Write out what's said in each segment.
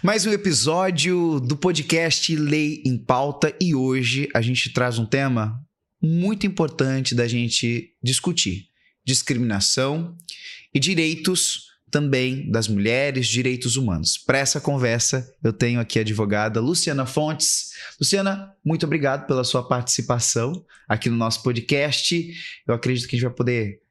Mais um episódio do podcast Lei em Pauta e hoje a gente traz um tema muito importante da gente discutir: discriminação e direitos também das mulheres, direitos humanos. Para essa conversa, eu tenho aqui a advogada Luciana Fontes. Luciana, muito obrigado pela sua participação aqui no nosso podcast. Eu acredito que a gente vai poder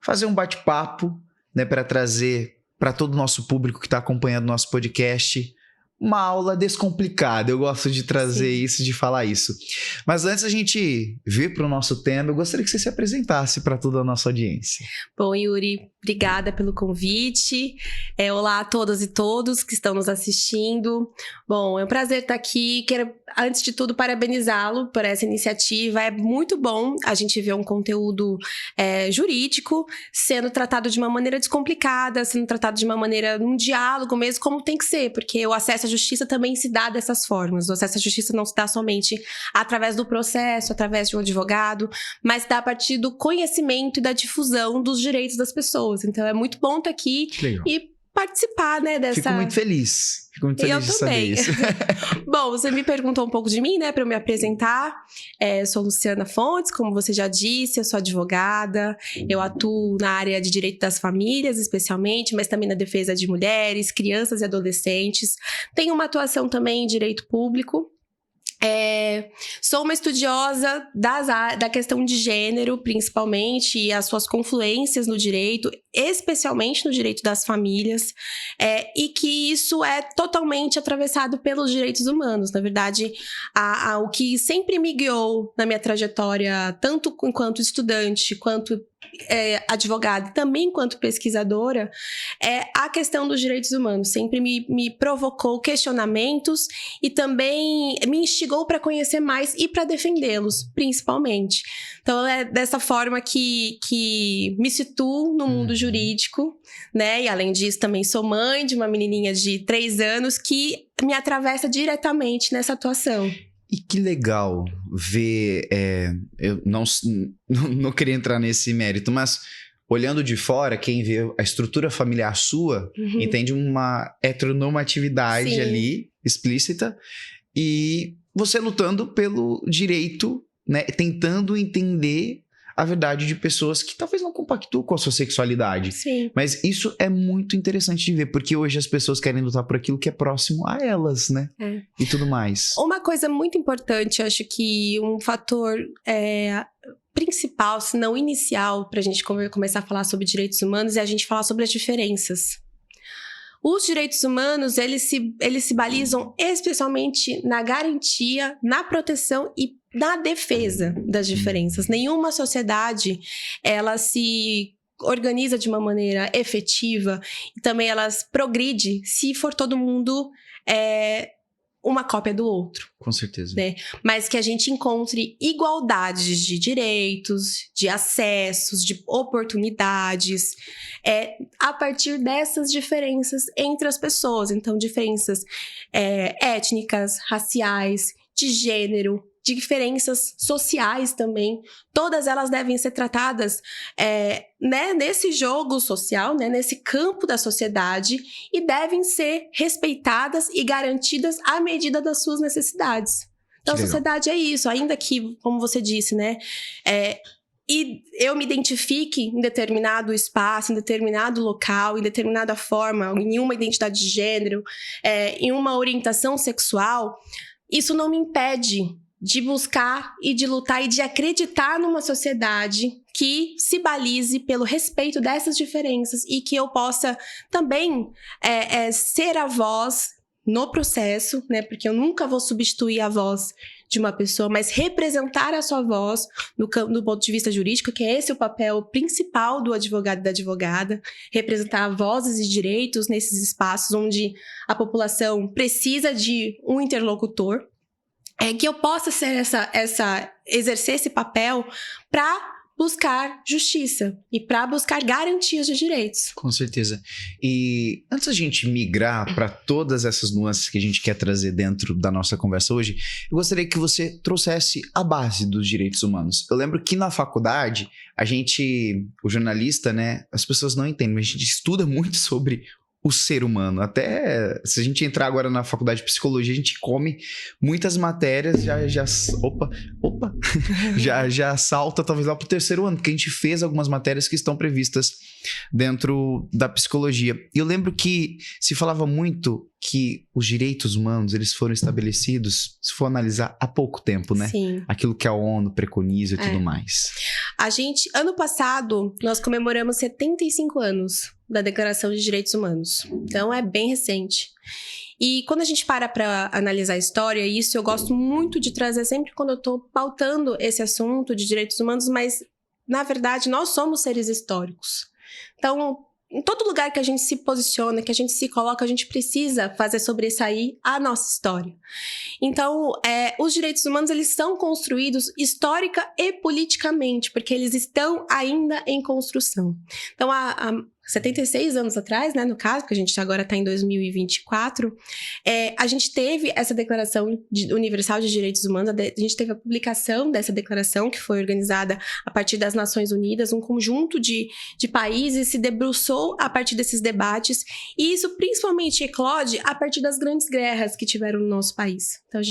fazer um bate-papo, né, para trazer para todo o nosso público que está acompanhando o nosso podcast uma aula descomplicada. Eu gosto de trazer isso, de falar isso. Mas antes da gente vir para o nosso tema, eu gostaria que você se apresentasse para toda a nossa audiência. Bom, Yuri, obrigada pelo convite. Olá a todas e todos que estão nos assistindo. Bom, é um prazer estar aqui. Quero, antes de tudo, parabenizá-lo por essa iniciativa. É muito bom a gente ver um conteúdo jurídico sendo tratado de uma maneira descomplicada, sendo tratado de uma maneira, num diálogo mesmo, como tem que ser, porque o acesso à justiça também se dá dessas formas. O acesso à justiça não se dá somente através do processo, através de um advogado, mas se dá a partir do conhecimento e da difusão dos direitos das pessoas. Então é muito bom estar aqui e participar, né, dessa... Fico muito feliz de saber isso. Bom, você me perguntou um pouco de mim, né, para eu me apresentar. Sou Luciana Fontes, como você já disse, eu sou advogada, eu atuo na área de direito das famílias, especialmente, mas também na defesa de mulheres, crianças e adolescentes. Tenho uma atuação também em direito público. Sou uma estudiosa da questão de gênero, principalmente, e as suas confluências no direito, especialmente no direito das famílias, e que isso é totalmente atravessado pelos direitos humanos. Na verdade, o que sempre me guiou na minha trajetória, tanto enquanto estudante, quanto advogada e também enquanto pesquisadora, a questão dos direitos humanos. Sempre me provocou questionamentos e também me instigou para conhecer mais e para defendê-los, principalmente. Então, é dessa forma que me situo no mundo jurídico, né? E, além disso, também sou mãe de uma menininha de 3 anos que me atravessa diretamente nessa atuação. E que legal ver, eu não queria entrar nesse mérito, mas olhando de fora, quem vê a estrutura familiar sua, entende uma heteronormatividade ali, explícita, e você lutando pelo direito, né, tentando entender a verdade de pessoas que talvez não compactuam com a sua sexualidade. Sim. Mas isso é muito interessante de ver, porque hoje as pessoas querem lutar por aquilo que é próximo a elas, né? E tudo mais. Uma coisa muito importante, acho que um fator principal, se não inicial, para a gente começar a falar sobre direitos humanos, é a gente falar sobre as diferenças. Os direitos humanos, eles se balizam especialmente na garantia, na proteção e na defesa das diferenças. Nenhuma sociedade, ela se organiza de uma maneira efetiva e também ela progride se for todo mundo uma cópia do outro. Com certeza. Né? Mas que a gente encontre igualdades de direitos, de acessos, de oportunidades, a partir dessas diferenças entre as pessoas. Então, diferenças étnicas, raciais, de gênero, de diferenças sociais também. Todas elas devem ser tratadas nesse jogo social, né, nesse campo da sociedade, e devem ser respeitadas e garantidas à medida das suas necessidades. Então, a sociedade é isso, ainda que, como você disse, né, e eu me identifique em determinado espaço, em determinado local, em determinada forma, em uma identidade de gênero, em uma orientação sexual, isso não me impede de buscar e de lutar e de acreditar numa sociedade que se balize pelo respeito dessas diferenças e que eu possa também ser a voz no processo, né? Porque eu nunca vou substituir a voz de uma pessoa, mas representar a sua voz no ponto de vista jurídico, que é esse o papel principal do advogado e da advogada, representar vozes e direitos nesses espaços onde a população precisa de um interlocutor. Que eu possa ser exercer esse papel para buscar justiça e para buscar garantias de direitos. Com certeza. E antes da gente migrar para todas essas nuances que a gente quer trazer dentro da nossa conversa hoje, eu gostaria que você trouxesse a base dos direitos humanos. Eu lembro que na faculdade, o jornalista, né, as pessoas não entendem, mas a gente estuda muito sobre o ser humano. Até se a gente entrar agora na faculdade de psicologia, a gente come muitas matérias, já salta talvez lá pro terceiro ano, porque a gente fez algumas matérias que estão previstas dentro da psicologia. E eu lembro que se falava muito que os direitos humanos, eles foram estabelecidos, se for analisar, há pouco tempo, né? Sim. Aquilo que a ONU preconiza e tudo mais. Ano passado, nós comemoramos 75 anos da Declaração de Direitos Humanos. Então, é bem recente. E quando a gente para analisar a história, isso eu gosto muito de trazer sempre quando eu estou pautando esse assunto de direitos humanos, mas, na verdade, nós somos seres históricos. Então, em todo lugar que a gente se posiciona, que a gente se coloca, a gente precisa fazer sobressair a nossa história. Então, os direitos humanos, eles são construídos histórica e politicamente, porque eles estão ainda em construção. Então, há 76 anos atrás, né, no caso, porque a gente agora está em 2024, a gente teve essa Declaração Universal de Direitos Humanos, a gente teve a publicação dessa declaração, que foi organizada a partir das Nações Unidas, um conjunto de países se debruçou a partir desses debates, e isso principalmente eclode a partir das grandes guerras que tiveram no nosso país. Então,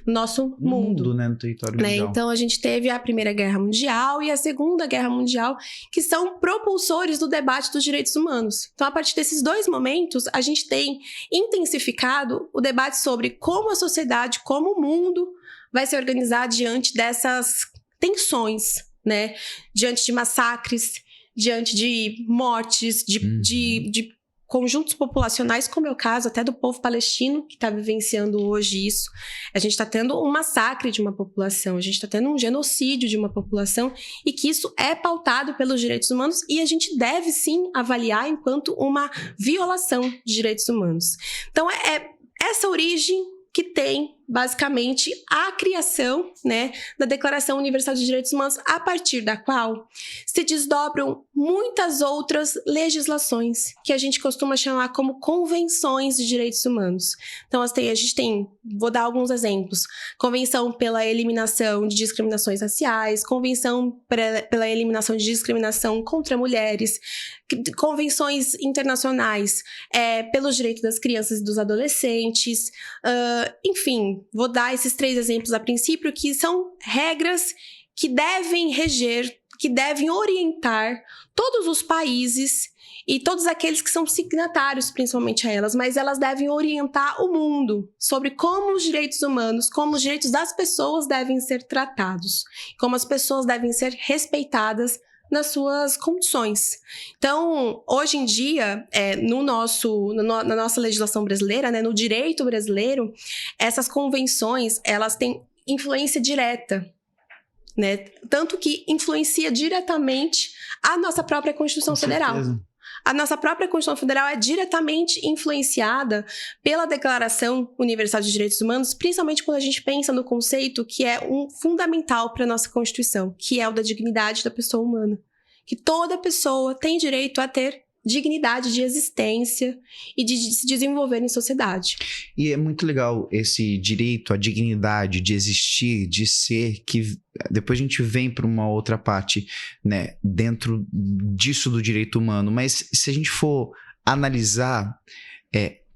nosso mundo. Né, no território mundial. Então, a gente teve a Primeira Guerra Mundial e a Segunda Guerra Mundial, que são propulsores do debate dos direitos humanos. Então, a partir desses dois momentos, a gente tem intensificado o debate sobre como a sociedade, como o mundo vai se organizar diante dessas tensões, né? Diante de massacres, diante de mortes, de conjuntos populacionais, como é o caso até do povo palestino, que está vivenciando hoje isso. A gente está tendo um massacre de uma população, a gente está tendo um genocídio de uma população, e que isso é pautado pelos direitos humanos, e a gente deve sim avaliar enquanto uma violação de direitos humanos. Então, é essa origem que tem, basicamente, a criação, né, da Declaração Universal de Direitos Humanos, a partir da qual se desdobram muitas outras legislações, que a gente costuma chamar como convenções de direitos humanos. Então, a gente tem, vou dar alguns exemplos: Convenção pela Eliminação de Discriminações Raciais, Convenção pela Eliminação de Discriminação contra Mulheres, convenções internacionais pelos direitos das crianças e dos adolescentes, enfim, vou dar esses 3 exemplos a princípio, que são regras que devem reger, que devem orientar todos os países e todos aqueles que são signatários, principalmente a elas, mas elas devem orientar o mundo sobre como os direitos humanos, como os direitos das pessoas devem ser tratados, como as pessoas devem ser respeitadas nas suas condições. Então, hoje em dia, na nossa legislação brasileira, né, no direito brasileiro, essas convenções, elas têm influência direta, né? Tanto que influencia diretamente a nossa própria Constituição Federal. A nossa própria Constituição Federal é diretamente influenciada pela Declaração Universal de Direitos Humanos, principalmente quando a gente pensa no conceito que é fundamental para a nossa Constituição, que é o da dignidade da pessoa humana. Que toda pessoa tem direito a ter dignidade de existência e de se desenvolver em sociedade. E é muito legal esse direito à dignidade de existir, de ser, que depois a gente vem para uma outra parte, né, dentro disso do direito humano. Mas se a gente for analisar,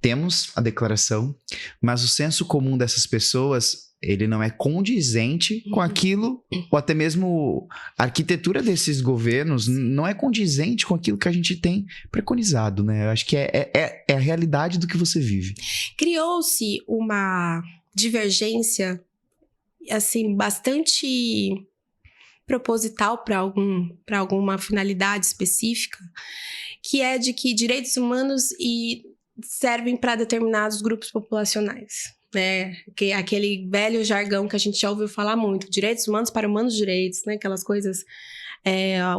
temos a declaração, mas o senso comum dessas pessoas, ele não é condizente com aquilo, ou até mesmo a arquitetura desses governos não é condizente com aquilo que a gente tem preconizado, né? Eu acho que é a realidade do que você vive. Criou-se uma divergência, assim, bastante proposital para alguma finalidade específica, que é de que direitos humanos servem para determinados grupos populacionais. Né, que é aquele velho jargão que a gente já ouviu falar muito, direitos humanos para humanos direitos, né, aquelas coisas,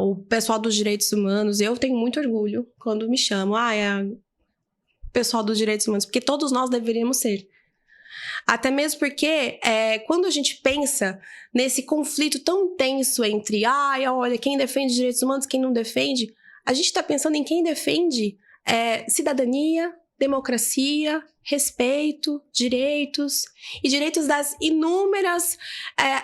o pessoal dos direitos humanos, eu tenho muito orgulho quando me chamam, o pessoal dos direitos humanos, porque todos nós deveríamos ser. Até mesmo porque, quando a gente pensa nesse conflito tão intenso entre, olha, quem defende direitos humanos, quem não defende, a gente está pensando em quem defende cidadania, democracia, respeito, direitos e direitos das inúmeras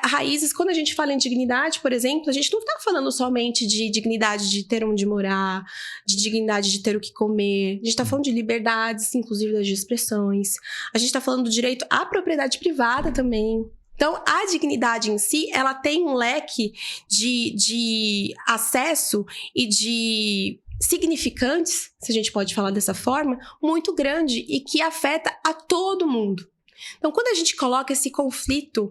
raízes. Quando a gente fala em dignidade, por exemplo, a gente não está falando somente de dignidade de ter onde morar, de dignidade de ter o que comer. A gente está falando de liberdades, inclusive das expressões. A gente está falando do direito à propriedade privada também. Então, a dignidade em si, ela tem um leque de acesso e de significantes, se a gente pode falar dessa forma, muito grande e que afeta a todo mundo. Então, quando a gente coloca esse conflito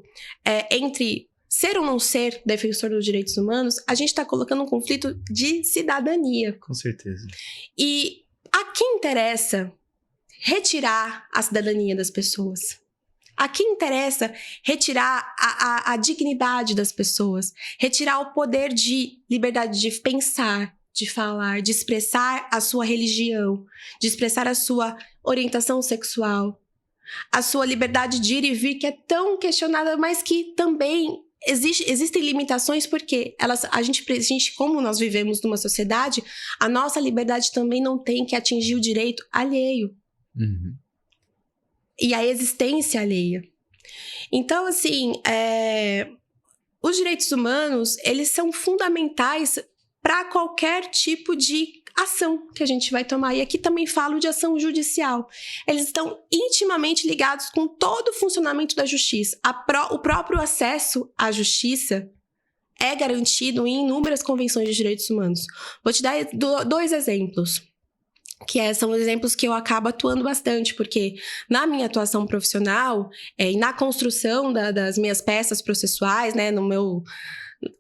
entre ser ou não ser defensor dos direitos humanos, a gente está colocando um conflito de cidadania. Com certeza. E a quem interessa retirar a cidadania das pessoas? A quem interessa retirar a dignidade das pessoas? Retirar o poder de liberdade de pensar, de falar, de expressar a sua religião, de expressar a sua orientação sexual, a sua liberdade de ir e vir, que é tão questionada, mas que também existem limitações, porque a gente, como nós vivemos numa sociedade, a nossa liberdade também não tem que atingir o direito alheio. Uhum. E a existência alheia. Então, assim, os direitos humanos, eles são fundamentais para qualquer tipo de ação que a gente vai tomar. E aqui também falo de ação judicial. Eles estão intimamente ligados com todo o funcionamento da justiça. O próprio acesso à justiça é garantido em inúmeras convenções de direitos humanos. Vou te dar 2 exemplos. Que são exemplos que eu acabo atuando bastante, porque na minha atuação profissional e na construção das minhas peças processuais, né,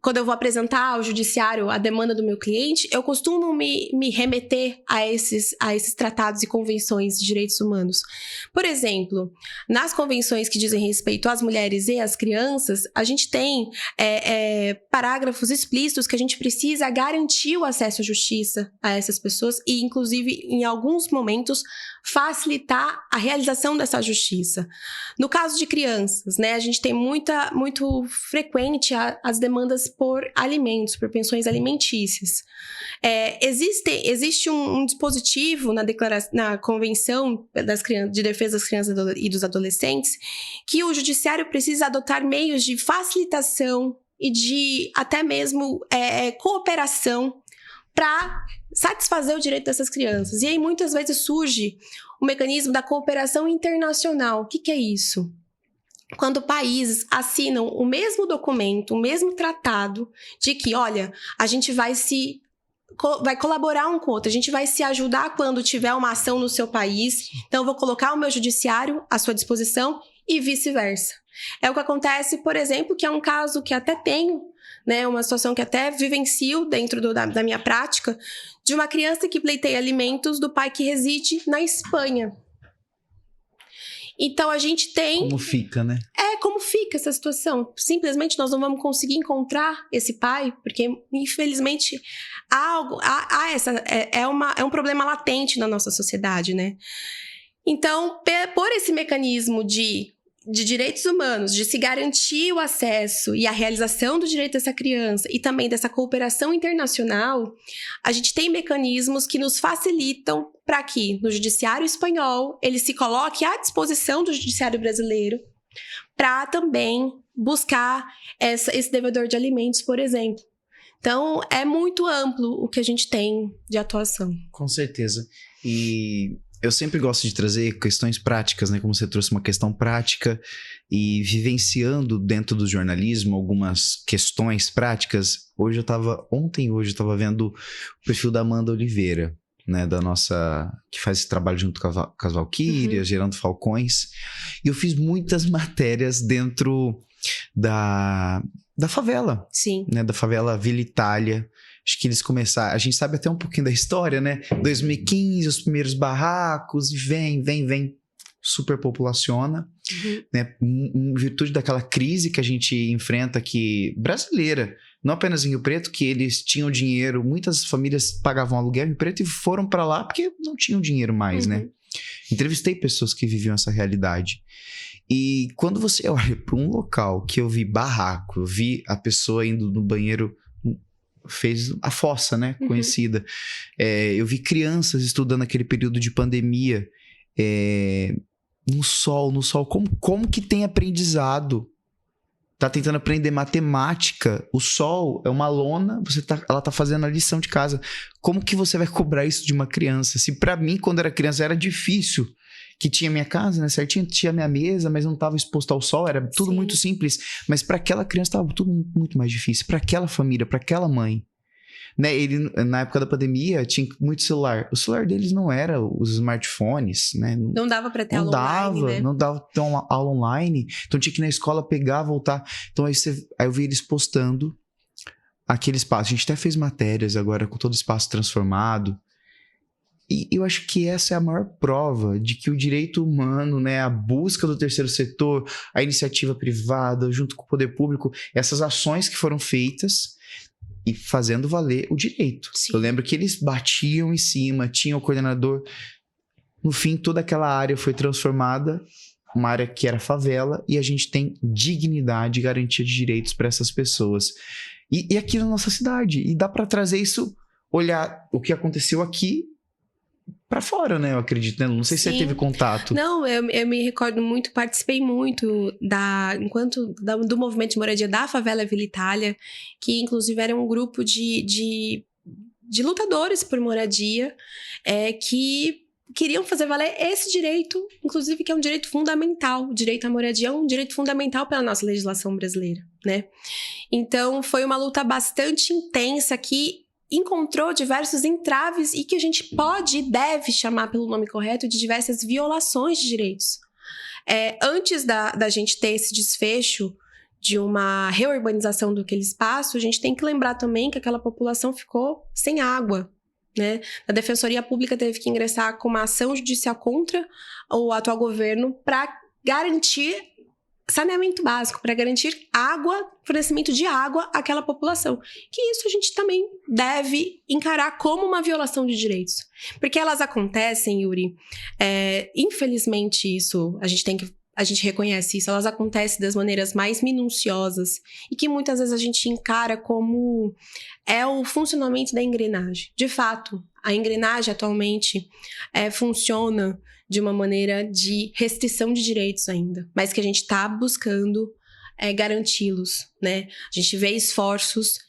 quando eu vou apresentar ao judiciário a demanda do meu cliente, eu costumo me remeter a esses tratados e convenções de direitos humanos. Por exemplo, nas convenções que dizem respeito às mulheres e às crianças, a gente tem parágrafos explícitos que a gente precisa garantir o acesso à justiça a essas pessoas e, inclusive, em alguns momentos, facilitar a realização dessa justiça. No caso de crianças, né, a gente tem muito frequente as demandas por alimentos, por pensões alimentícias. Existe um dispositivo na Convenção de Defesa das Crianças e dos Adolescentes que o judiciário precisa adotar meios de facilitação e de até mesmo cooperação para satisfazer o direito dessas crianças. E aí, muitas vezes, surge o mecanismo da cooperação internacional. O que é isso? Quando países assinam o mesmo documento, o mesmo tratado, de que, olha, a gente vai colaborar um com o outro, a gente vai se ajudar quando tiver uma ação no seu país, então eu vou colocar o meu judiciário à sua disposição e vice-versa. É o que acontece, por exemplo, que é um caso que até tenho, né, uma situação que até vivencio dentro da minha prática, de uma criança que pleiteia alimentos do pai que reside na Espanha. Então, a gente tem... Como fica, né? Como fica essa situação? Simplesmente nós não vamos conseguir encontrar esse pai, porque, infelizmente, é um problema latente na nossa sociedade, né? Então, por esse mecanismo de direitos humanos, de se garantir o acesso e a realização do direito dessa criança e também dessa cooperação internacional, a gente tem mecanismos que nos facilitam para que no judiciário espanhol ele se coloque à disposição do judiciário brasileiro para também buscar esse devedor de alimentos, por exemplo. Então, é muito amplo o que a gente tem de atuação. Com certeza. E eu sempre gosto de trazer questões práticas, né? Como você trouxe uma questão prática e vivenciando dentro do jornalismo algumas questões práticas. Ontem eu estava vendo o perfil da Amanda Oliveira, né? Que faz esse trabalho junto com as Valquírias, Gerando Falcões. E eu fiz muitas matérias dentro da favela. Sim. Né, da favela Vila Itália. Acho que eles começaram... A gente sabe até um pouquinho da história, né? 2015, os primeiros barracos, e vem, superpopulaciona. Né? Em virtude daquela crise que a gente enfrenta aqui, brasileira, não apenas em Rio Preto, que eles tinham dinheiro, muitas famílias pagavam aluguel em Rio Preto e foram para lá porque não tinham dinheiro mais, né? Entrevistei pessoas que viviam essa realidade. E quando você olha para um local que eu vi barraco, eu vi a pessoa indo no banheiro, fez a fossa, né, conhecida. Eu vi crianças estudando aquele período de pandemia no sol, como que tem aprendizado? Tá tentando aprender matemática, o sol é uma lona, ela tá fazendo a lição de casa. Como que você vai cobrar isso de uma criança? Se pra mim, quando era criança, era difícil, que tinha minha casa, né, certinho, tinha minha mesa, mas não tava exposto ao sol, era tudo muito simples. Mas pra aquela criança tava tudo muito mais difícil, pra aquela família, pra aquela mãe. Né, na época da pandemia, tinha muito celular. O celular deles não era os smartphones, né? Não dava pra ter aula online, né? Não dava pra ter uma aula online. Então tinha que ir na escola pegar, voltar. Então aí eu vi eles postando aquele espaço. A gente até fez matérias agora com todo o espaço transformado. E eu acho que essa é a maior prova de que o direito humano, né, a busca do terceiro setor, a iniciativa privada, junto com o poder público, essas ações que foram feitas e fazendo valer o direito. Sim. Eu lembro que eles batiam em cima, tinha o coordenador. No fim, toda aquela área foi transformada, uma área que era favela, e a gente tem dignidade e garantia de direitos para essas pessoas. E aqui na nossa cidade. E dá para trazer isso, olhar o que aconteceu aqui para fora, né? Eu acredito, né? Não sei se você teve contato. Não, eu me recordo muito, participei muito do movimento de moradia da favela Vila Itália, que inclusive era um grupo de lutadores por moradia, que queriam fazer valer esse direito, inclusive que é um direito fundamental. O direito à moradia é um direito fundamental pela nossa legislação brasileira, né? Então, foi uma luta bastante intensa que encontrou diversos entraves e que a gente pode e deve chamar pelo nome correto de diversas violações de direitos. Antes da gente ter esse desfecho de uma reurbanização daquele espaço, a gente tem que lembrar também que aquela população ficou sem água, né? A Defensoria Pública teve que ingressar com uma ação judicial contra o atual governo para garantir saneamento básico, para garantir água, fornecimento de água àquela população. Que isso a gente também deve encarar como uma violação de direitos. Porque elas acontecem, Yuri, infelizmente isso, a gente reconhece isso, elas acontecem das maneiras mais minuciosas e que muitas vezes a gente encara como o funcionamento da engrenagem. De fato, a engrenagem atualmente funciona de uma maneira de restrição de direitos ainda, mas que a gente está buscando garanti-los, né? A gente vê esforços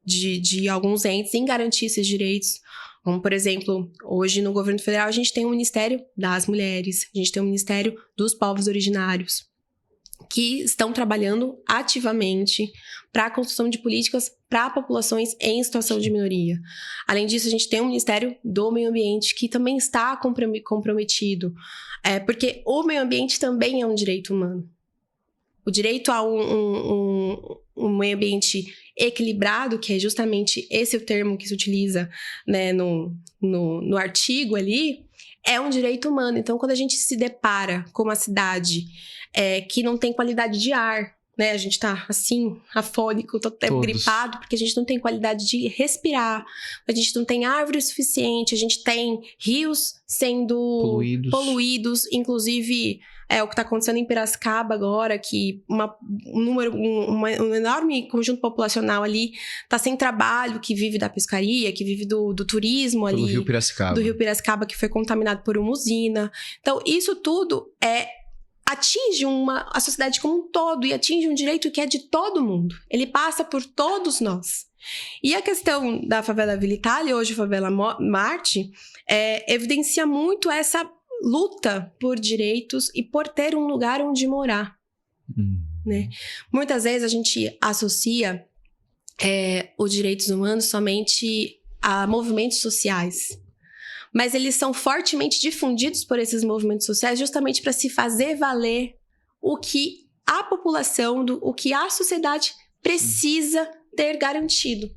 de alguns entes em garantir esses direitos, como, por exemplo, hoje no governo federal a gente tem o Ministério das Mulheres, a gente tem o Ministério dos Povos Originários, que estão trabalhando ativamente para a construção de políticas para populações em situação de minoria. Além disso, a gente tem o Ministério do Meio Ambiente, que também está comprometido, porque o meio ambiente também é um direito humano. O direito a um meio ambiente equilibrado, que é justamente esse o termo que se utiliza, né, no artigo ali, é um direito humano. Então, quando a gente se depara com uma cidade que não tem qualidade de ar, né? A gente tá assim, afônico, tô até gripado, porque a gente não tem qualidade de respirar, a gente não tem árvore suficiente, a gente tem rios sendo poluídos, inclusive o que tá acontecendo em Piracicaba agora, que um enorme conjunto populacional ali tá sem trabalho, que vive da pescaria, que vive do turismo ali. Do Rio Piracicaba. Do Rio Piracicaba, que foi contaminado por uma usina. Então, isso tudo atinge a sociedade como um todo e atinge um direito que é de todo mundo. Ele passa por todos nós. E a questão da favela Vila Itália, hoje a favela Marte, evidencia muito essa luta por direitos e por ter um lugar onde morar. Né? Muitas vezes a gente associa os direitos humanos somente a movimentos sociais. Mas eles são fortemente difundidos por esses movimentos sociais justamente para se fazer valer o que a população, o que a sociedade precisa ter garantido.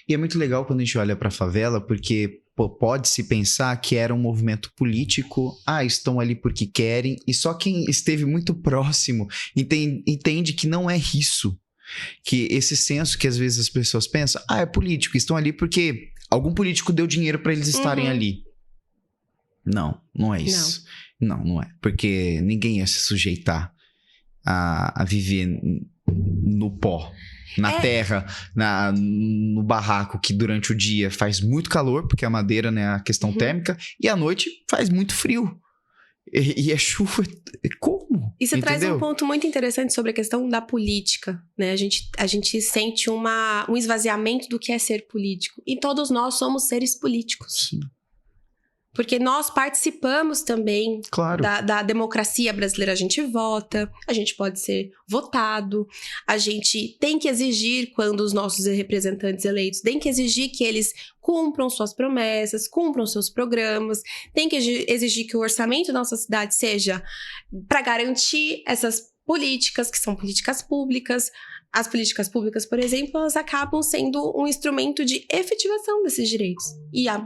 E é muito legal quando a gente olha para a favela, porque pode-se pensar que era um movimento político, estão ali porque querem, e só quem esteve muito próximo entende que não é isso. Que esse senso que às vezes as pessoas pensam, é político, estão ali porque algum político deu dinheiro para eles estarem ali. Não é isso. Não é. Porque ninguém ia se sujeitar a viver no pó. Na terra, no barraco, que durante o dia faz muito calor, porque a madeira, né, a questão térmica, e à noite faz muito frio. E a chuva, como? E você traz Entendeu? um ponto muito interessante sobre a questão da política, né? A gente sente um esvaziamento do que é ser político. E todos nós somos seres políticos. Sim. Porque nós participamos também Claro. da democracia brasileira. A gente vota, a gente pode ser votado, a gente tem que exigir, quando os nossos representantes eleitos, tem que exigir que eles cumpram suas promessas, cumpram seus programas, tem que exigir que o orçamento da nossa cidade seja para garantir essas políticas, que são políticas públicas. As políticas públicas, por exemplo, elas acabam sendo um instrumento de efetivação desses direitos. E a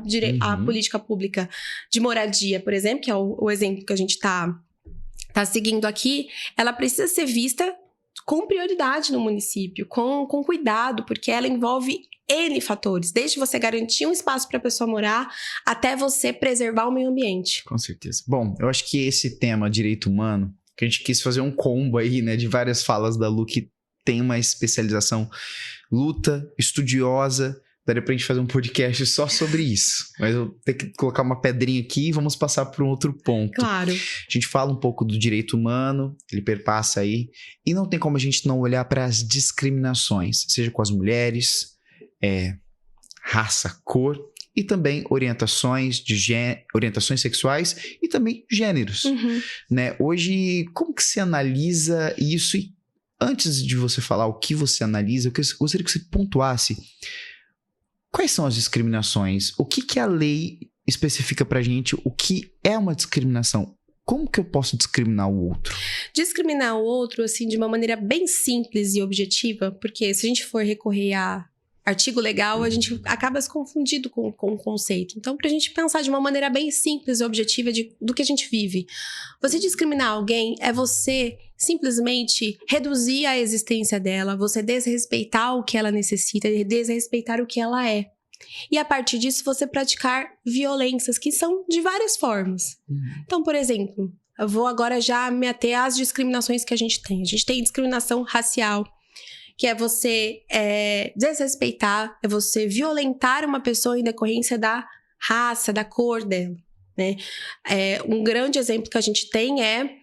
política pública de moradia, por exemplo, que é o exemplo que a gente tá seguindo aqui, ela precisa ser vista com prioridade no município, com cuidado, porque ela envolve N fatores, desde você garantir um espaço para a pessoa morar, até você preservar o meio ambiente. Com certeza. Bom, eu acho que esse tema, direito humano, que a gente quis fazer um combo aí, né, de várias falas da Lu, que tem uma especialização luta, estudiosa. Daria pra gente fazer um podcast só sobre isso. Mas eu tenho que colocar uma pedrinha aqui e vamos passar para um outro ponto. Claro. A gente fala um pouco do direito humano, ele perpassa aí. E não tem como a gente não olhar para as discriminações, seja com as mulheres, raça, cor e também orientações sexuais e também gêneros. Né? Hoje, como que se analisa isso? E antes de você falar o que você analisa, eu gostaria que você pontuasse quais são as discriminações, o que a lei especifica pra gente, o que é uma discriminação, como que eu posso discriminar o outro? Discriminar o outro, assim, de uma maneira bem simples e objetiva, porque se a gente for recorrer a artigo legal, a gente acaba se confundindo com o conceito. Então, pra gente pensar de uma maneira bem simples e objetiva do que a gente vive. Você discriminar alguém é você simplesmente reduzir a existência dela, você desrespeitar o que ela necessita, desrespeitar o que ela é. E a partir disso, você praticar violências que são de várias formas. Então, por exemplo, eu vou agora já me ater às discriminações que a gente tem. A gente tem discriminação racial, que é você desrespeitar, é você violentar uma pessoa em decorrência da raça, da cor dela, né? Um grande exemplo que a gente tem é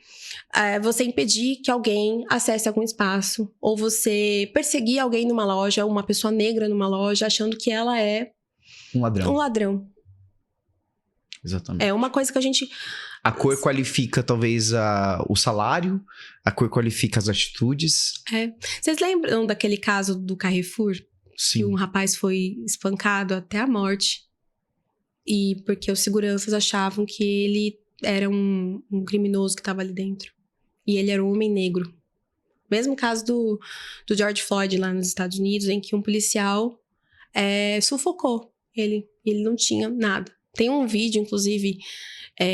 você impedir que alguém acesse algum espaço, ou você perseguir alguém numa loja, uma pessoa negra numa loja, achando que ela é um ladrão. Exatamente. É uma coisa que a gente... A cor qualifica, talvez, o salário, a cor qualifica as atitudes. Vocês lembram daquele caso do Carrefour? Sim. Que um rapaz foi espancado até a morte. E porque os seguranças achavam que ele era um criminoso que estava ali dentro. E ele era um homem negro. Mesmo caso do George Floyd lá nos Estados Unidos, em que um policial sufocou ele. E ele não tinha nada. Tem um vídeo, inclusive,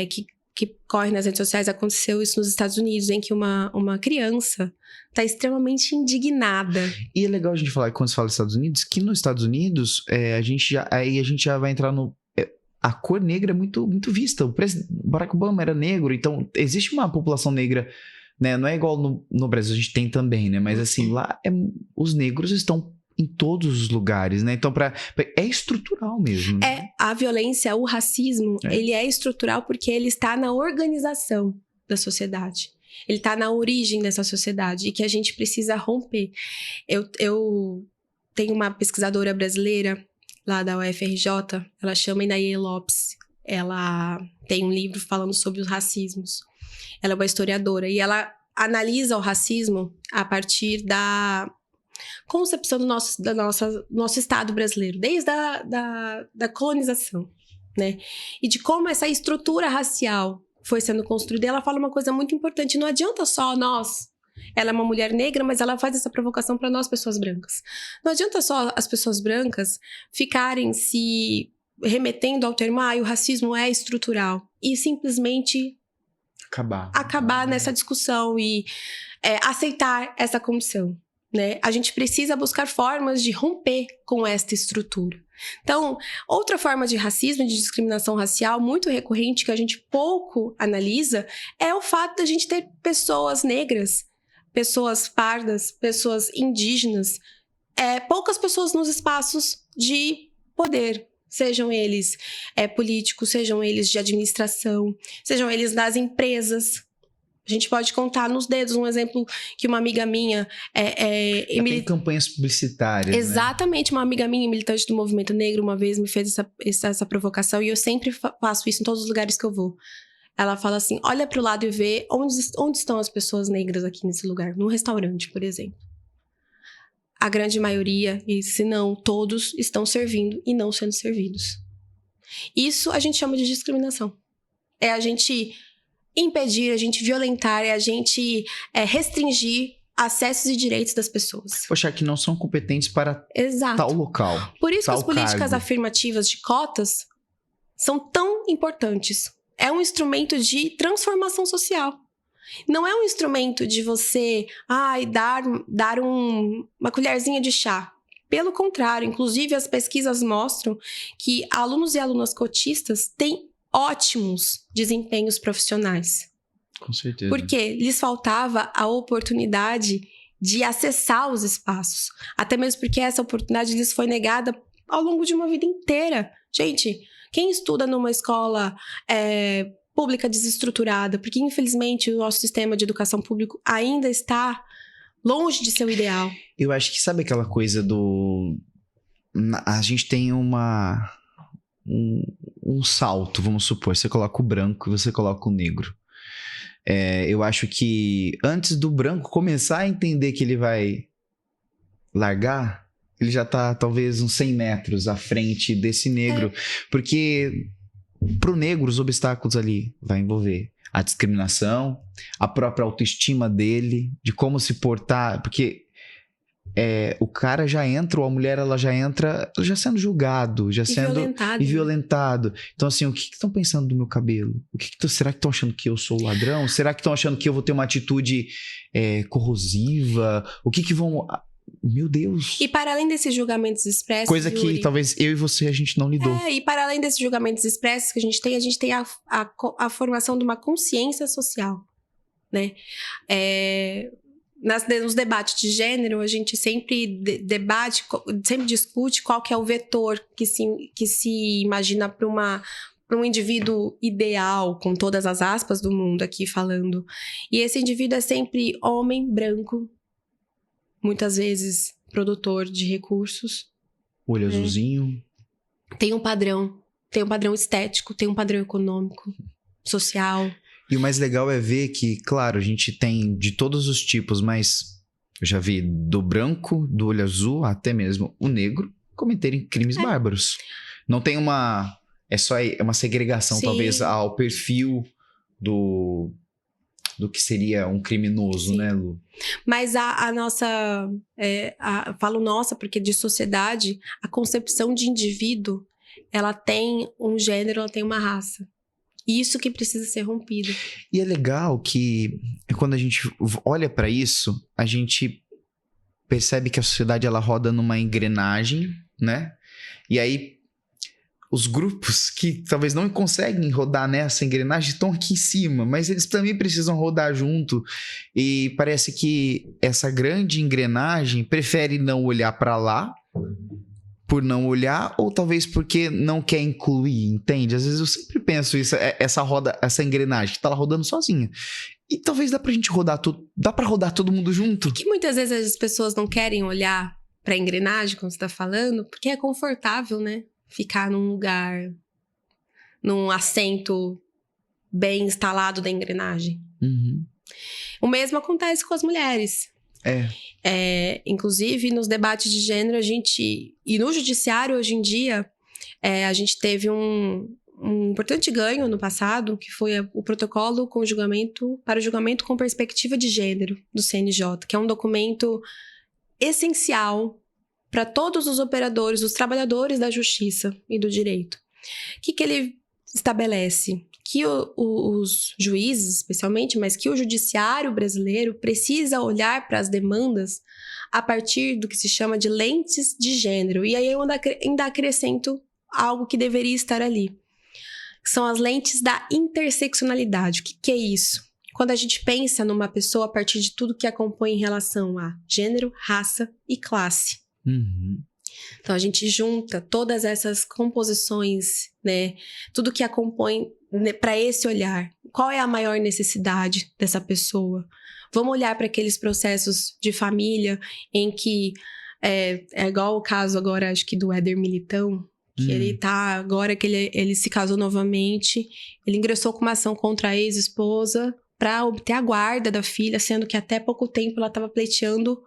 que corre nas redes sociais, aconteceu isso nos Estados Unidos, em que uma criança tá extremamente indignada. E é legal a gente falar, quando se fala dos Estados Unidos, que nos Estados Unidos, a gente já vai entrar no... A cor negra é muito, muito vista. O Barack Obama era negro, então existe uma população negra, né? Não é igual no Brasil, a gente tem também, né? Mas assim, lá os negros estão em todos os lugares, né? Então, é estrutural mesmo. A violência, o racismo, ele é estrutural porque ele está na organização da sociedade. Ele está na origem dessa sociedade e que a gente precisa romper. Eu tenho uma pesquisadora brasileira lá da UFRJ, ela chama Inaye Lopes. Ela tem um livro falando sobre os racismos. Ela é uma historiadora e ela analisa o racismo a partir da concepção do nosso Estado brasileiro, desde da colonização, né? E de como essa estrutura racial foi sendo construída. Ela fala uma coisa muito importante, não adianta só nós. Ela é uma mulher negra, mas ela faz essa provocação para nós, pessoas brancas. Não adianta só as pessoas brancas ficarem se remetendo ao termo, o racismo é estrutural, e simplesmente acabar nessa discussão e aceitar essa condição. Né? A gente precisa buscar formas de romper com esta estrutura. Então, outra forma de racismo, de discriminação racial muito recorrente que a gente pouco analisa é o fato da gente ter pessoas negras, pessoas pardas, pessoas indígenas poucas pessoas nos espaços de poder. Sejam eles políticos, sejam eles de administração, sejam eles das empresas. A gente pode contar nos dedos um exemplo que uma amiga minha... Tem campanhas publicitárias, Exatamente, né? Uma amiga minha, militante do movimento negro, uma vez me fez essa provocação, e eu sempre faço isso em todos os lugares que eu vou. Ela fala assim, olha pro lado e vê onde estão as pessoas negras aqui nesse lugar. Num restaurante, por exemplo. A grande maioria, e se não todos, estão servindo e não sendo servidos. Isso a gente chama de discriminação. É a gente impedir, a gente violentar, é a gente restringir acessos e direitos das pessoas. Poxa, que não são competentes para tal local. Por isso que tal as políticas cargo. afirmativas de cotas são tão importantes. É um instrumento de transformação social. Não é um instrumento de você dar uma colherzinha de chá. Pelo contrário, inclusive as pesquisas mostram que alunos e alunas cotistas têm ótimos desempenhos profissionais. Com certeza. Porque lhes faltava a oportunidade de acessar os espaços. Até mesmo porque essa oportunidade lhes foi negada ao longo de uma vida inteira. Gente, quem estuda numa escola pública desestruturada, porque infelizmente o nosso sistema de educação público ainda está longe de ser o ideal. Eu acho que sabe aquela coisa a gente tem um salto, vamos supor, você coloca o branco e você coloca o negro. Eu acho que antes do branco começar a entender que ele vai largar, ele já tá talvez uns 100 metros à frente desse negro, porque pro negro os obstáculos ali vai envolver a discriminação, a própria autoestima dele, de como se portar, porque o cara já entra, ou a mulher ela já entra já sendo julgado, já sendo violentado. Então assim, o que estão pensando do meu cabelo? Será que estão achando que eu sou ladrão? Será que estão achando que eu vou ter uma atitude corrosiva? O que vão... Meu Deus! E para além desses julgamentos expressos, coisa que Yuri, talvez eu e você a gente não lidou. E para além desses julgamentos expressos que a gente tem a formação de uma consciência social, né? Nos debates de gênero, a gente sempre sempre discute qual que é o vetor que se imagina para um indivíduo ideal, com todas as aspas do mundo aqui falando. E esse indivíduo é sempre homem, branco, muitas vezes produtor de recursos. Olho azulzinho. Tem um padrão estético, tem um padrão econômico, social. E o mais legal é ver que, claro, a gente tem de todos os tipos, mas eu já vi do branco, do olho azul, até mesmo o negro cometerem crimes bárbaros. Não tem uma... É uma segregação, Sim. talvez, ao perfil do que seria um criminoso, Sim. né, Lu? Mas a nossa... falo nossa, porque de sociedade, a concepção de indivíduo, ela tem um gênero, ela tem uma raça. Isso que precisa ser rompido. E é legal que quando a gente olha para isso, a gente percebe que a sociedade ela roda numa engrenagem, né? E aí os grupos que talvez não conseguem rodar nessa engrenagem estão aqui em cima, mas eles também precisam rodar junto. E parece que essa grande engrenagem prefere não olhar para lá, por não olhar, ou talvez porque não quer incluir, entende? Às vezes eu sempre penso isso, essa roda, essa engrenagem que tá lá rodando sozinha. E talvez dá pra gente rodar tudo, dá pra rodar todo mundo junto. Que muitas vezes as pessoas não querem olhar pra engrenagem, como você tá falando, porque é confortável, né? Ficar num lugar, num assento bem instalado da engrenagem. Uhum. O mesmo acontece com as mulheres. Inclusive, nos debates de gênero, e no judiciário, hoje em dia, a gente teve um importante ganho no passado, que foi o protocolo para o julgamento com perspectiva de gênero do CNJ, que é um documento essencial para todos os operadores, os trabalhadores da justiça e do direito. O que ele estabelece? Que os juízes, especialmente, mas que o judiciário brasileiro precisa olhar para as demandas a partir do que se chama de lentes de gênero. E aí eu ainda acrescento algo que deveria estar ali. Que são as lentes da interseccionalidade. O que é isso? Quando a gente pensa numa pessoa a partir de tudo que a compõe em relação a gênero, raça e classe. Uhum. Então, a gente junta todas essas composições, né? Tudo que a compõe, né, para esse olhar. Qual é a maior necessidade dessa pessoa? Vamos olhar para aqueles processos de família em que é igual o caso agora, acho que do Éder Militão, que ele tá, agora que ele se casou novamente, ele ingressou com uma ação contra a ex-esposa para obter a guarda da filha, sendo que até pouco tempo ela estava pleiteando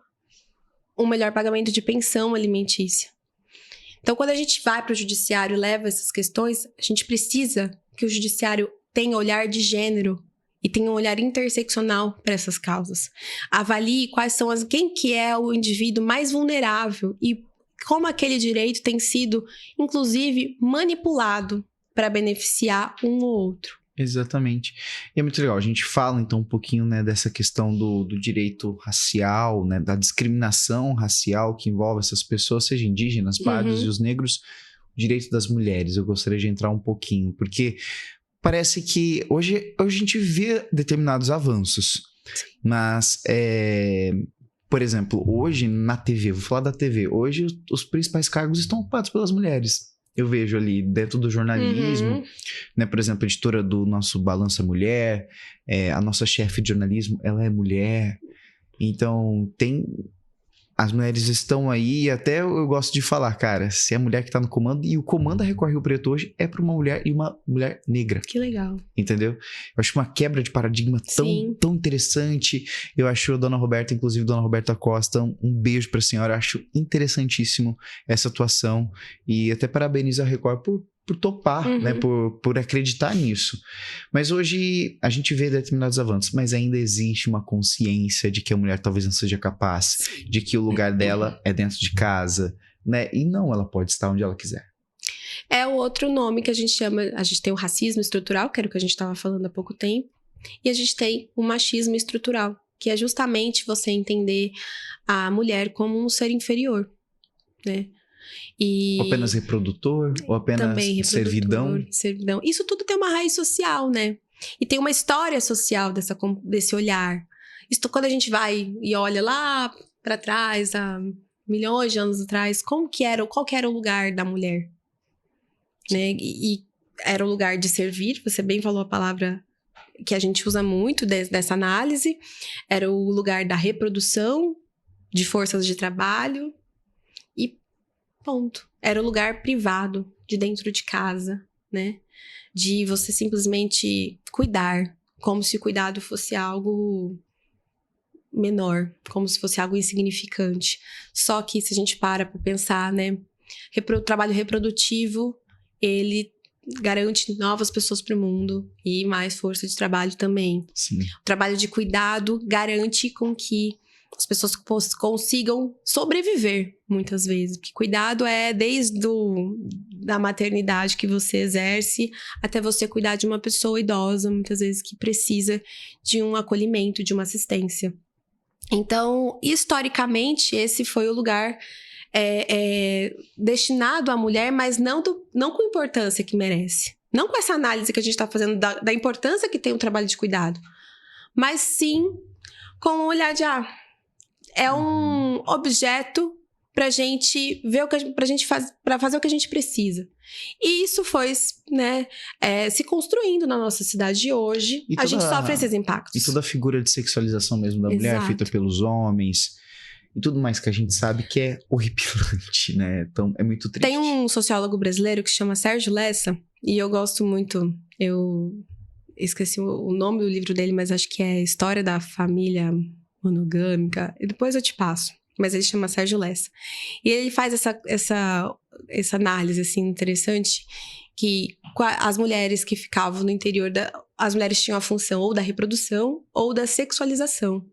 um melhor pagamento de pensão alimentícia. Então, quando a gente vai para o judiciário e leva essas questões, a gente precisa que o judiciário tenha olhar de gênero e tenha um olhar interseccional para essas causas. Avalie quem que é o indivíduo mais vulnerável e como aquele direito tem sido, inclusive, manipulado para beneficiar um ou outro. Exatamente. E é muito legal. A gente fala, então, um pouquinho, né, dessa questão do direito racial, né, da discriminação racial que envolve essas pessoas, seja indígenas, pardos e os negros, o direito das mulheres. Eu gostaria de entrar um pouquinho, porque parece que hoje a gente vê determinados avanços, mas, por exemplo, hoje na TV, vou falar da TV, hoje os principais cargos estão ocupados pelas mulheres. Eu vejo ali dentro do jornalismo, né? Por exemplo, a editora do nosso Balança Mulher, a nossa chefe de jornalismo, ela é mulher. Então, as mulheres estão aí, e até eu gosto de falar, cara, se é a mulher que tá no comando, e o comando da Record Rio Preto hoje é para uma mulher e uma mulher negra. Que legal. Entendeu? Eu acho uma quebra de paradigma tão interessante. Eu acho a Dona Roberta, inclusive Dona Roberta Costa, um beijo pra senhora. Eu acho interessantíssimo essa atuação. E até parabenizo a Record por topar, né? Por acreditar nisso. Mas hoje a gente vê determinados avanços, mas ainda existe uma consciência de que a mulher talvez não seja capaz, de que o lugar dela é dentro de casa, né? E não, ela pode estar onde ela quiser. É o outro nome que a gente chama, a gente tem o racismo estrutural, que era o que a gente estava falando há pouco tempo, e a gente tem o machismo estrutural, que é justamente você entender a mulher como um ser inferior, né? Ou apenas reprodutor, ou apenas também servidão. Isso tudo tem uma raiz social, né? E tem uma história social desse olhar. Isso, quando a gente vai e olha lá para trás, há milhões de anos atrás, qual que era o lugar da mulher? Né? E era o lugar de servir, você bem falou a palavra que a gente usa muito dessa análise, era o lugar da reprodução, de forças de trabalho, e ponto. Era o lugar privado, de dentro de casa, né? De você simplesmente cuidar, como se o cuidado fosse algo menor, como se fosse algo insignificante. Só que se a gente para pensar, né? O trabalho reprodutivo, ele garante novas pessoas para o mundo e mais força de trabalho também. Sim. O trabalho de cuidado garante com que as pessoas consigam sobreviver, muitas vezes. Porque cuidado é desde da maternidade que você exerce até você cuidar de uma pessoa idosa, muitas vezes que precisa de um acolhimento, de uma assistência. Então, historicamente, esse foi o lugar destinado à mulher, mas não com a importância que merece. Não com essa análise que a gente está fazendo da importância que tem o trabalho de cuidado. Mas sim com o olhar de, é um objeto pra gente ver para fazer o que a gente precisa. E isso foi, né, se construindo na nossa cidade de hoje. A gente sofre esses impactos. E toda a figura de sexualização mesmo da mulher, feita pelos homens, e tudo mais que a gente sabe que é horripilante, né? Então, é muito triste. Tem um sociólogo brasileiro que se chama Sérgio Lessa, e eu gosto muito, eu esqueci o nome do livro dele, mas acho que é História da Família Monogâmica, e depois eu te passo, mas ele chama Sérgio Lessa. E ele faz essa análise, assim, interessante, que as mulheres que ficavam no interior as mulheres tinham a função ou da reprodução ou da sexualização.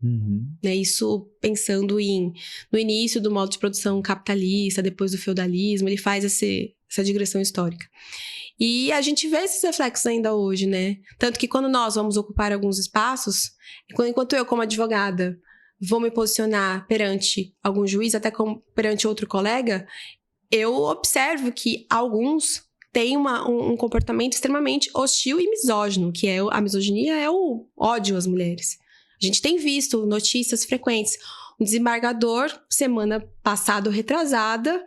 Né? Isso pensando no início do modo de produção capitalista, depois do feudalismo, ele faz essa digressão histórica. E a gente vê esses reflexos ainda hoje, né? Tanto que quando nós vamos ocupar alguns espaços, enquanto eu, como advogada, vou me posicionar perante algum juiz, até perante outro colega, eu observo que alguns têm um comportamento extremamente hostil e misógino, que a misoginia é o ódio às mulheres. A gente tem visto notícias frequentes. O desembargador, semana passada ou retrasada,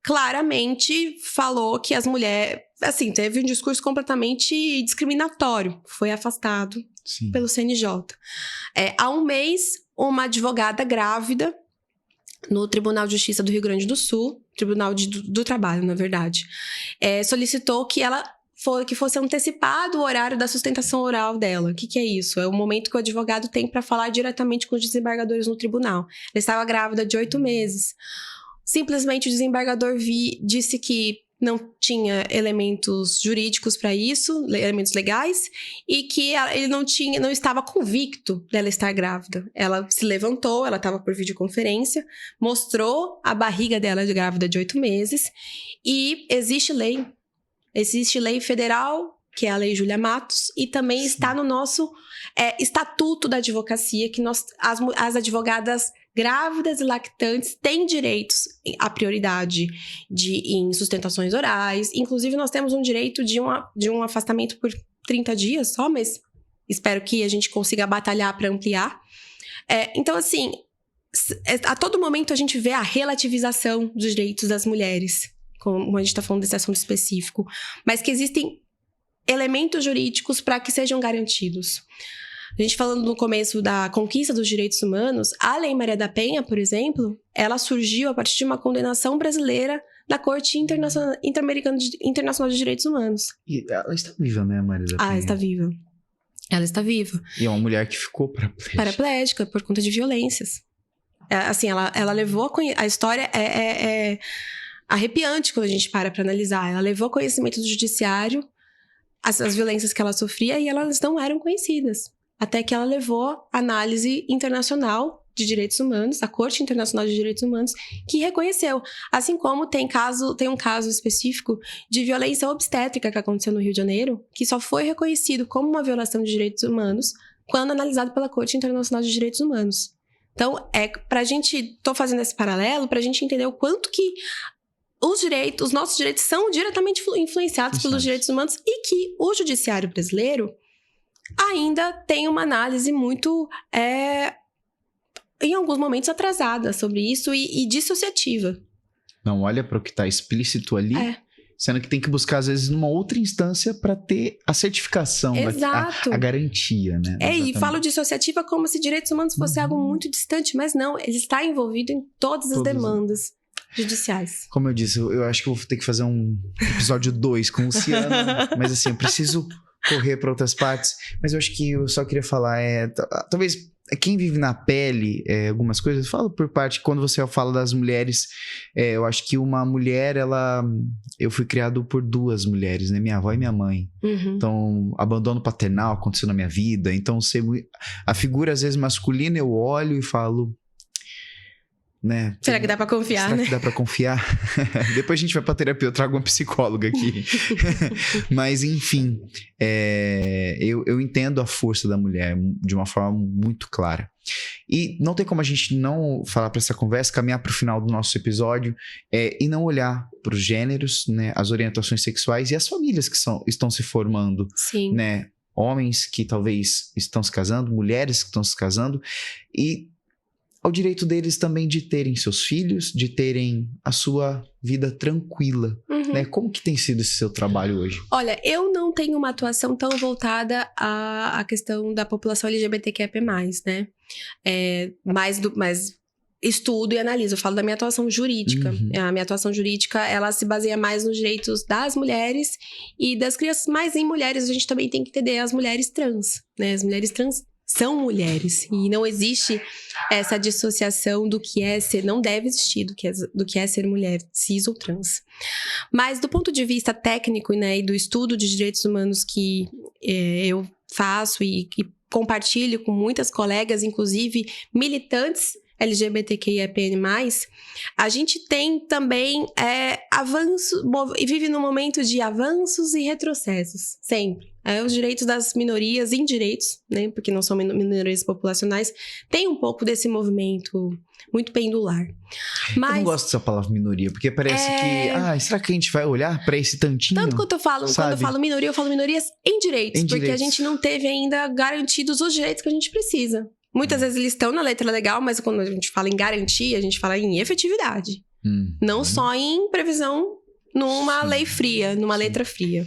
claramente falou que as mulheres... Assim, teve um discurso completamente discriminatório. Foi afastado pelo CNJ. Há um mês, uma advogada grávida no Tribunal de Justiça do Rio Grande do Sul, Tribunal do Trabalho, na verdade, solicitou que fosse antecipado o horário da sustentação oral dela. O que é isso? É o momento que o advogado tem para falar diretamente com os desembargadores no tribunal. Ela estava grávida de 8 meses. Simplesmente o desembargador disse que não tinha elementos jurídicos para isso, elementos legais, e que ele não estava convicto dela estar grávida. Ela se levantou, ela estava por videoconferência, mostrou a barriga dela de grávida de 8 meses, e existe lei federal, que é a Lei Júlia Matos, e também está no nosso Estatuto da Advocacia, que as advogadas grávidas e lactantes têm direitos à prioridade em sustentações orais. Inclusive, nós temos um direito de um afastamento por 30 dias só, mas espero que a gente consiga batalhar para ampliar. Então, assim, a todo momento a gente vê a relativização dos direitos das mulheres, como a gente está falando desse assunto específico, mas que existem elementos jurídicos para que sejam garantidos. A gente falando no começo da conquista dos direitos humanos, a Lei Maria da Penha, por exemplo, ela surgiu a partir de uma condenação brasileira da Corte Interamericana Internacional de Direitos Humanos. E ela está viva, né, Maria da Penha? Ela está viva. Ela está viva. E é uma mulher que ficou paraplégica. Paraplégica, por conta de violências. Assim, ela levou a história é arrepiante quando a gente para analisar. Ela levou conhecimento do judiciário, as violências que ela sofria, e elas não eram conhecidas. Até que ela levou a análise internacional de direitos humanos, a Corte Internacional de Direitos Humanos, que reconheceu. Assim como tem um caso específico de violência obstétrica que aconteceu no Rio de Janeiro, que só foi reconhecido como uma violação de direitos humanos quando analisado pela Corte Internacional de Direitos Humanos. Então, tô fazendo esse paralelo pra gente entender o quanto que os nossos direitos são diretamente influenciados pelos direitos humanos, e que o judiciário brasileiro ainda tem uma análise muito, em alguns momentos, atrasada sobre isso e dissociativa. Não olha para o que está explícito ali, sendo que tem que buscar, às vezes, numa outra instância para ter a certificação, a garantia, né? E falo dissociativa como se direitos humanos fosse algo muito distante, mas não, ele está envolvido em todas as demandas judiciais. Como eu disse, eu acho que eu vou ter que fazer um episódio 2 com o Luciano, mas assim, eu preciso correr para outras partes, mas eu acho que eu só queria falar, talvez quem vive na pele algumas coisas, falo por parte, quando você fala das mulheres, eu acho que uma mulher, eu fui criado por 2 mulheres, né, minha avó e minha mãe, então abandono paternal aconteceu na minha vida, então a figura às vezes masculina eu olho e falo, né? Será que dá pra confiar, Será né? que dá pra confiar? Depois a gente vai pra terapia, eu trago uma psicóloga aqui. Mas, enfim, eu entendo a força da mulher de uma forma muito clara. E não tem como a gente não falar pra essa conversa, caminhar pro final do nosso episódio e não olhar pros gêneros, né? As orientações sexuais e as famílias que estão se formando. Sim. Né? Homens que talvez estão se casando, mulheres que estão se casando, e ao direito deles também de terem seus filhos, de terem a sua vida tranquila, né? Como que tem sido esse seu trabalho hoje? Olha, eu não tenho uma atuação tão voltada à questão da população LGBTQIA+, né? Mais estudo e analiso. Eu falo da minha atuação jurídica. A minha atuação jurídica, ela se baseia mais nos direitos das mulheres e das crianças, mas em mulheres a gente também tem que entender as mulheres trans, né? As mulheres trans são mulheres, e não existe essa dissociação do que é ser, não deve existir do que é ser mulher, cis ou trans. Mas do ponto de vista técnico, né, e do estudo de direitos humanos que eu faço e compartilho com muitas colegas, inclusive militantes LGBTQIAPN+, a gente tem também avanço, e vive num momento de avanços e retrocessos, sempre. Os direitos das minorias, indireitos, né, porque não são minorias populacionais, tem um pouco desse movimento muito pendular. Mas, eu não gosto dessa palavra minoria, porque parece que... será que a gente vai olhar para esse tantinho? Tanto quanto quando eu falo minoria, eu falo minorias em direitos, porque a gente não teve ainda garantidos os direitos que a gente precisa. Muitas vezes eles estão na letra legal, mas quando a gente fala em garantia, a gente fala em efetividade. Não só em previsão numa lei fria, numa letra fria.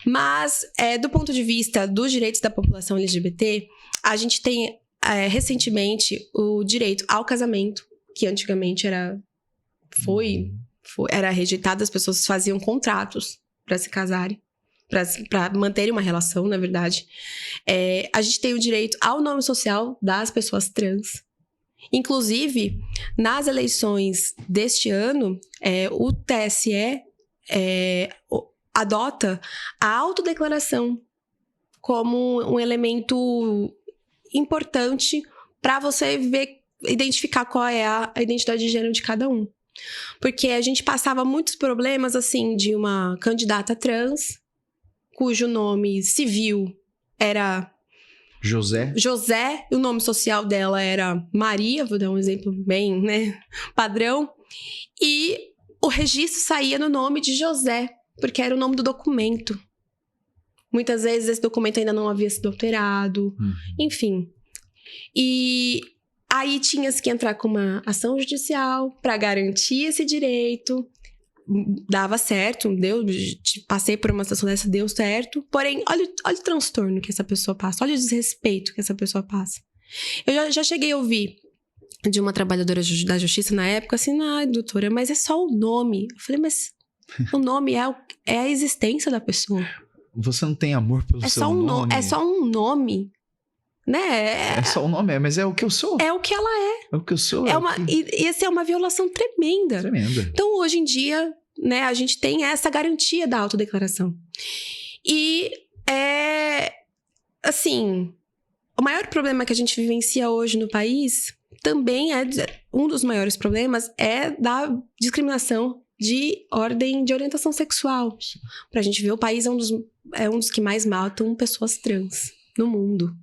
Mas, do ponto de vista dos direitos da população LGBT, a gente tem recentemente o direito ao casamento, que antigamente era rejeitado, as pessoas faziam contratos para se casarem, para manterem uma relação, na verdade. A gente tem o direito ao nome social das pessoas trans. Inclusive, nas eleições deste ano, o TSE adota a autodeclaração como um elemento importante para você identificar qual é a identidade de gênero de cada um. Porque a gente passava muitos problemas, assim, de uma candidata trans, cujo nome civil era José, e o nome social dela era Maria, vou dar um exemplo bem, padrão, e o registro saía no nome de José, porque era o nome do documento. Muitas vezes esse documento ainda não havia sido alterado, enfim. E aí tinha que entrar com uma ação judicial para garantir esse direito. Dava certo, passei por uma situação dessa, deu certo. Porém, olha o transtorno que essa pessoa passa, olha o desrespeito que essa pessoa passa. Eu já cheguei a ouvir de uma trabalhadora da justiça na época, assim, doutora, mas é só o nome. Eu falei, mas o nome é a existência da pessoa. Você não tem amor pelo seu nome? É só um nome, né? É só um nome, mas é o que eu sou. É o que ela é. É o que eu sou. E essa é uma violação tremenda. Tremenda. Então, hoje em dia, a gente tem essa garantia da autodeclaração. E, assim, o maior problema que a gente vivencia hoje no país também um dos maiores problemas da discriminação de ordem de orientação sexual. Pra gente ver, o país é um dos que mais matam pessoas trans no mundo.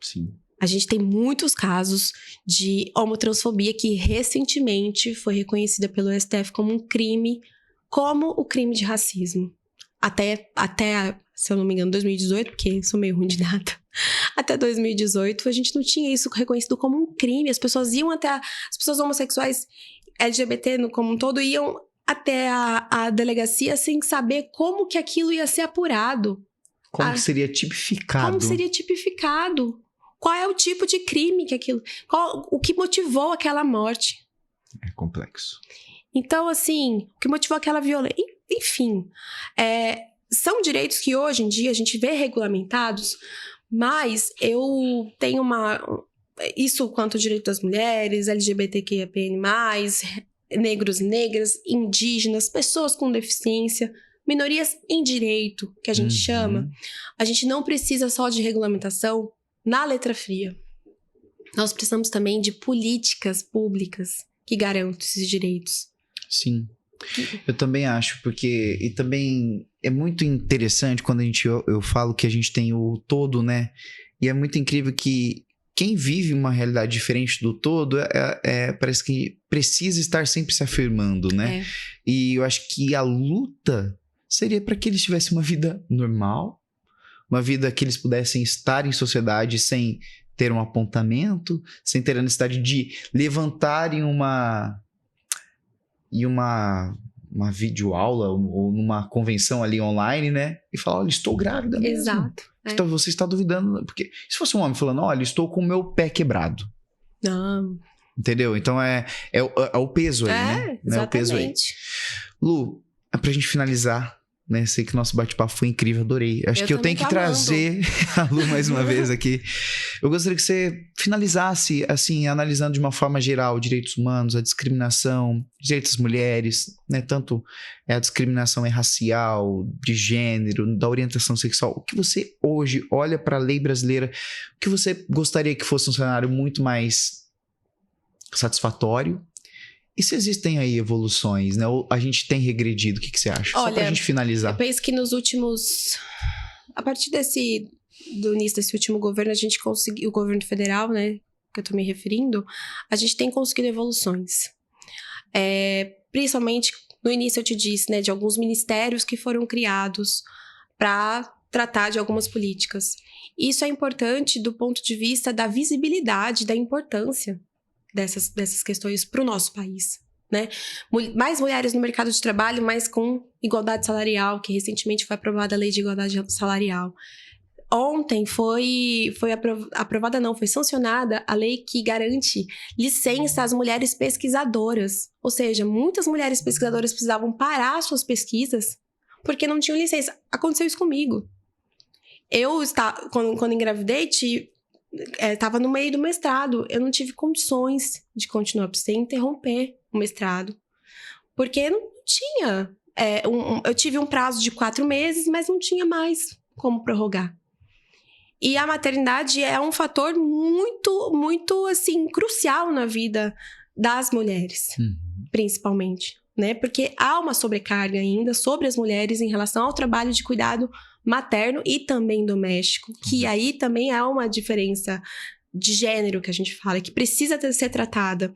Sim. A gente tem muitos casos de homotransfobia que recentemente foi reconhecida pelo STF como um crime, como o crime de racismo. Até, se eu não me engano, 2018, porque sou meio ruim de data. Até 2018, a gente não tinha isso reconhecido como um crime. As pessoas as pessoas homossexuais LGBT como um todo iam até a delegacia sem saber como que aquilo ia ser apurado. Como que seria tipificado? Como seria tipificado? Qual é o tipo de crime que aquilo... o que motivou aquela morte? É complexo. Então, assim, o que motivou aquela violência... Enfim, são direitos que hoje em dia a gente vê regulamentados, mas eu tenho isso quanto ao direito das mulheres, LGBTQIAPN+, negros e negras, indígenas, pessoas com deficiência, minorias em direito, que a gente chama. A gente não precisa só de regulamentação na letra fria. Nós precisamos também de políticas públicas que garantam esses direitos. Sim. Eu também acho, porque... E também é muito interessante quando eu falo que a gente tem o todo, né? E é muito incrível que quem vive uma realidade diferente do todo parece que precisa estar sempre se afirmando, né? E eu acho que a luta seria para que eles tivessem uma vida normal, uma vida que eles pudessem estar em sociedade sem ter um apontamento, sem ter a necessidade de levantarem uma videoaula ou numa convenção ali online, né? E falar, olha, estou grávida mesmo. Exato. Então você está duvidando, porque se fosse um homem falando, olha, estou com o meu pé quebrado. Não. Entendeu? Então é o peso aí, né? Exatamente. É o peso aí. Lu, pra gente finalizar, né? Sei que o nosso bate-papo foi incrível, adorei. Acho que eu tenho que trazer a Lu mais uma vez aqui. Eu gostaria que você finalizasse, assim, analisando de uma forma geral direitos humanos, a discriminação, direitos das mulheres, né? Tanto a discriminação racial, de gênero, da orientação sexual. O que você hoje olha para a lei brasileira, o que você gostaria que fosse um cenário muito mais satisfatório? E se existem aí evoluções, né? Ou a gente tem regredido? O que você acha? Olha, só pra gente finalizar. Eu penso que nos últimos... A partir do início desse último governo, a gente conseguiu... O governo federal, né? Que eu tô me referindo. A gente tem conseguido evoluções. Principalmente, no início eu te disse, né? De alguns ministérios que foram criados para tratar de algumas políticas. Isso é importante do ponto de vista da visibilidade, da importância dessas questões para o nosso país, né? Mais mulheres no mercado de trabalho, mas com igualdade salarial, que recentemente foi aprovada a Lei de Igualdade Salarial. Ontem foi aprovada, não, foi sancionada a lei que garante licença às mulheres pesquisadoras. Ou seja, muitas mulheres pesquisadoras precisavam parar suas pesquisas porque não tinham licença. Aconteceu isso comigo. Eu, quando engravidei, estava no meio do mestrado. Eu não tive condições de continuar, precisei interromper o mestrado. Porque não tinha... eu tive um prazo de 4 meses, mas não tinha mais como prorrogar. E a maternidade é um fator muito, muito, assim, crucial na vida das mulheres, principalmente, né? Porque há uma sobrecarga ainda sobre as mulheres em relação ao trabalho de cuidado materno e também doméstico, que aí também há uma diferença de gênero que a gente fala, que precisa ser tratada.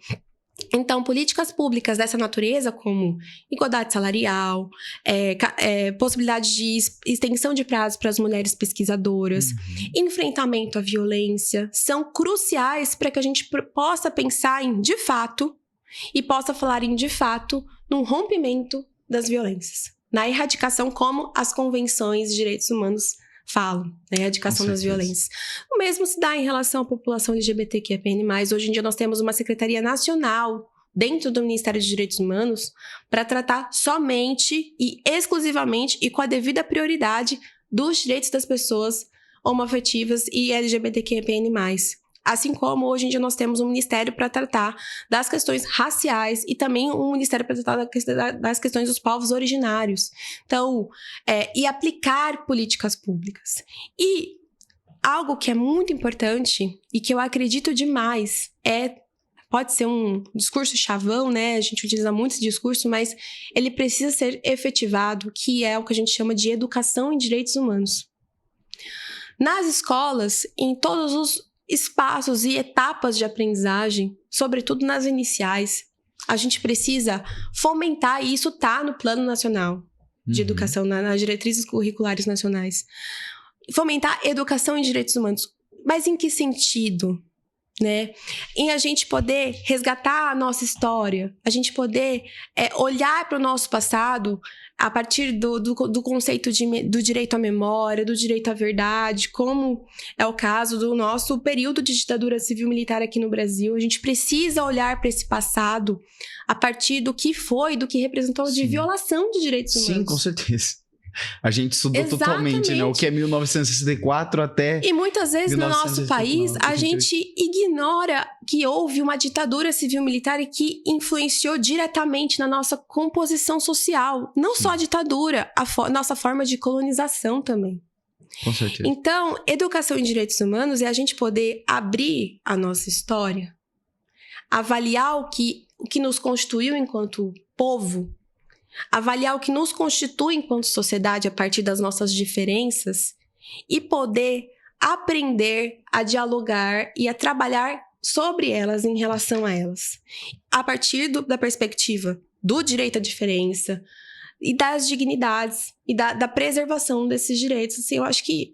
Então, políticas públicas dessa natureza, como igualdade salarial, possibilidade de extensão de prazos para as mulheres pesquisadoras, enfrentamento à violência, são cruciais para que a gente possa pensar em de fato e possa falar em de fato num rompimento das violências, na erradicação, como as convenções de direitos humanos falam, na erradicação das violências. O mesmo se dá em relação à população LGBTQIAPN+. Hoje em dia nós temos uma Secretaria Nacional dentro do Ministério de Direitos Humanos para tratar somente e exclusivamente e com a devida prioridade dos direitos das pessoas homoafetivas e LGBTQIAPN+. Assim como hoje em dia nós temos um ministério para tratar das questões raciais e também um ministério para tratar das questões dos povos originários. Então, e aplicar políticas públicas. E algo que é muito importante e que eu acredito demais pode ser um discurso chavão, né? A gente utiliza muito esse discurso, mas ele precisa ser efetivado, que é o que a gente chama de educação em direitos humanos. Nas escolas, em todos os espaços e etapas de aprendizagem, sobretudo nas iniciais, a gente precisa fomentar, e isso está no Plano Nacional de Educação, nas diretrizes curriculares nacionais, fomentar educação em direitos humanos. Mas em que sentido? Né? Em a gente poder resgatar a nossa história, a gente poder olhar para o nosso passado a partir do conceito do direito à memória, do direito à verdade, como é o caso do nosso período de ditadura civil-militar aqui no Brasil. A gente precisa olhar para esse passado a partir do que foi, do que representou de violação de direitos humanos. Sim, com certeza. A gente estudou totalmente, né? O que é 1964 até... E muitas vezes no nosso país, a gente ignora que houve uma ditadura civil-militar que influenciou diretamente na nossa composição social. Não só a ditadura, nossa forma de colonização também. Com certeza. Então, educação em direitos humanos é a gente poder abrir a nossa história, avaliar o que nos constituiu enquanto povo, avaliar o que nos constitui enquanto sociedade a partir das nossas diferenças e poder aprender a dialogar e a trabalhar sobre elas, em relação a elas, a partir da perspectiva do direito à diferença e das dignidades e da preservação desses direitos. Assim, eu acho que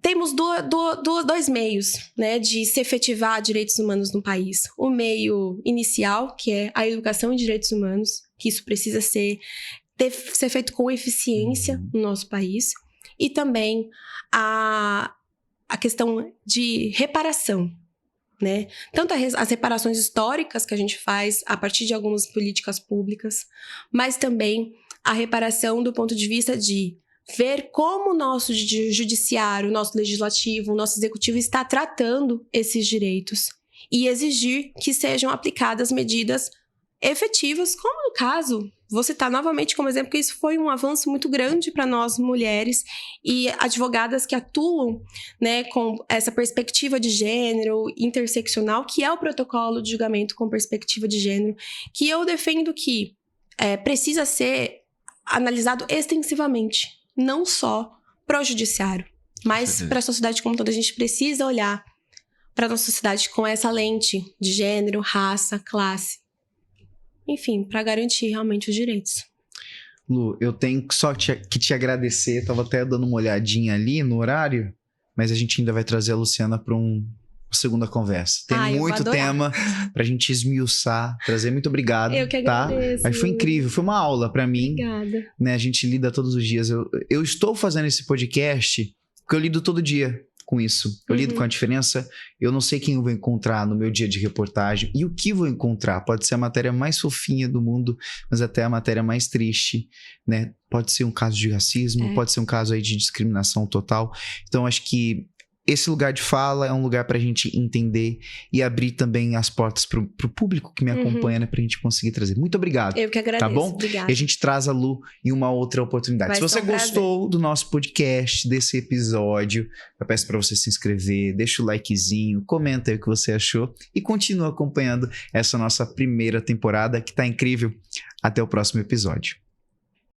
temos dois meios, né, de se efetivar direitos humanos no país. O meio inicial, que é a educação em direitos humanos, que isso precisa ser feito com eficiência no nosso país. E também a questão de reparação, né? Tanto as reparações históricas que a gente faz a partir de algumas políticas públicas, mas também a reparação do ponto de vista de ver como o nosso judiciário, o nosso legislativo, o nosso executivo está tratando esses direitos e exigir que sejam aplicadas medidas efetivas, como no caso, vou citar novamente como exemplo que isso foi um avanço muito grande para nós mulheres e advogadas que atuam, né, com essa perspectiva de gênero interseccional, que é o protocolo de julgamento com perspectiva de gênero, que eu defendo que precisa ser analisado extensivamente, não só para o judiciário, mas para a sociedade como toda. A gente precisa olhar para a nossa sociedade com essa lente de gênero, raça, classe, enfim, para garantir realmente os direitos. Lu, eu tenho só que te agradecer. Tava até dando uma olhadinha ali no horário, mas a gente ainda vai trazer a Luciana para uma segunda conversa. Tem Eu muito vou adorar. tema pra gente esmiuçar, trazer. Muito obrigado. Eu que tá? agradeço. Mas foi incrível, foi uma aula pra mim. Obrigada. Né? A gente lida todos os dias. Eu estou fazendo esse podcast porque eu lido todo dia com isso. Eu lido com a diferença. Eu não sei quem eu vou encontrar no meu dia de reportagem e o que vou encontrar. Pode ser a matéria mais fofinha do mundo, mas até a matéria mais triste, né? Pode ser um caso de racismo, pode ser um caso aí de discriminação total. Então, acho que esse lugar de fala é um lugar pra gente entender e abrir também as portas pro público que me acompanha, né? Pra gente conseguir trazer. Muito obrigado. Eu que agradeço. Tá bom? Obrigada. E a gente traz a Lu em uma outra oportunidade. Se você gostou do nosso podcast, desse episódio, eu peço pra você se inscrever, deixa o likezinho, comenta aí o que você achou e continua acompanhando essa nossa primeira temporada que tá incrível. Até o próximo episódio.